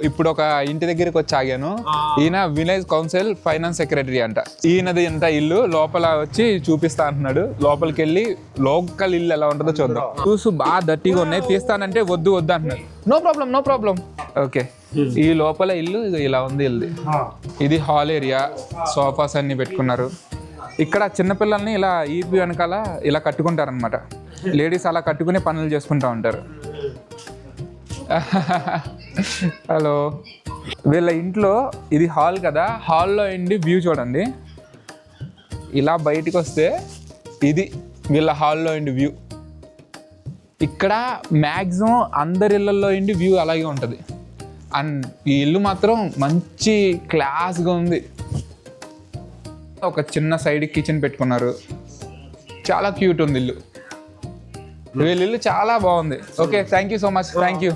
ఇప్పుడు ఒక ఇంటి దగ్గరికి వచ్చి ఆగాను. ఈయన విలేజ్ కౌన్సిల్ ఫైనాన్స్ సెక్రటరీ అంట. ఈయనది ఎంత ఇల్లు లోపల వచ్చి చూపిస్తా అంటున్నాడు. లోపలికి వెళ్ళి లోకల్ ఇల్లు ఎలా ఉంటుందో చూద్దాం. చూసు బాగా దట్టిగా ఉన్నాయి, తీస్తానంటే వద్దు వద్దు అంటున్నాడు. No problem. ఓకే, ఈ లోపల ఇల్లు ఇలా ఉంది. ఇది హాల్ ఏరియా, సోఫాస్ అన్ని పెట్టుకున్నారు. ఇక్కడ చిన్నపిల్లల్ని ఇలా ఈపి వెనకాల ఇలా కట్టుకుంటారు అనమాట. లేడీస్ అలా కట్టుకుని పనులు చేసుకుంటూ ఉంటారు. హలో, వీళ్ళ ఇంట్లో ఇది హాల్ కదా, హాల్లో ఇండి వ్యూ చూడండి. ఇలా బయటికి వస్తే ఇది వీళ్ళ హాల్లో ఇండి వ్యూ. ఇక్కడ మ్యాక్సిమం అందరి ఇళ్ళల్లో ఇండి వ్యూ అలాగే ఉంటుంది. అండ్ ఈ ఇల్లు మాత్రం మంచి క్లాస్గా ఉంది. ఒక చిన్న సైడ్ కిచెన్ పెట్టుకున్నారు. చాలా క్యూట్ ఉంది ఇల్లు. వీళ్ళ ఇల్లు చాలా బాగుంది. Okay, thank you so much. Thank you.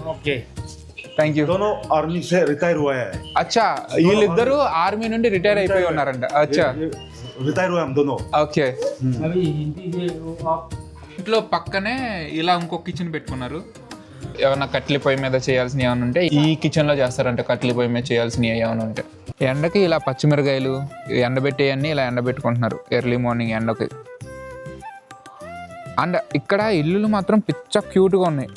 दोनों आर्मी से रिटायर हुआ है. అచ్చా, వీళ్ళిద్దరూ ఆర్మీ నుండి రిటైర్ అయిపోయి ఉన్నారంట. అచ్చా, रिटायर हुए हम दोनों. ఓకే. ఇంట్లో పక్కనే ఇలా ఇంకో కిచెన్ పెట్టుకున్నారు. ఏమన్నా కట్లీ పొయ్యి మీద చేయాల్సినవి ఏమైనా ఉంటే ఈ కిచెన్లో చేస్తారంట. కట్లీ పొయ్యి మీద చేయాల్సినవి ఏమైనా ఉంటే ఎండకి ఇలా పచ్చిమిరకాయలు ఎండబెట్టేయన్నీ ఇలా ఎండబెట్టుకుంటున్నారు ఎర్లీ మార్నింగ్ ఎండకి. అండ్ ఇక్కడ ఇల్లులు మాత్రం పిచ్చ క్యూట్గా ఉన్నాయి.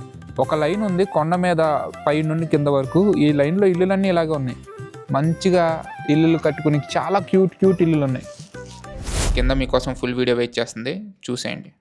ఒక లైన్ ఉంది కొండ మీద పై నుండి కింద వరకు. ఈ లైన్లో ఇల్లులన్నీ ఇలాగే ఉన్నాయి. మంచిగా ఇల్లులు కట్టుకుని చాలా క్యూట్ ఇల్లులు ఉన్నాయి. కింద మీకోసం ఫుల్ వీడియో వెయిట్ చేస్తుంది, చూసేయండి.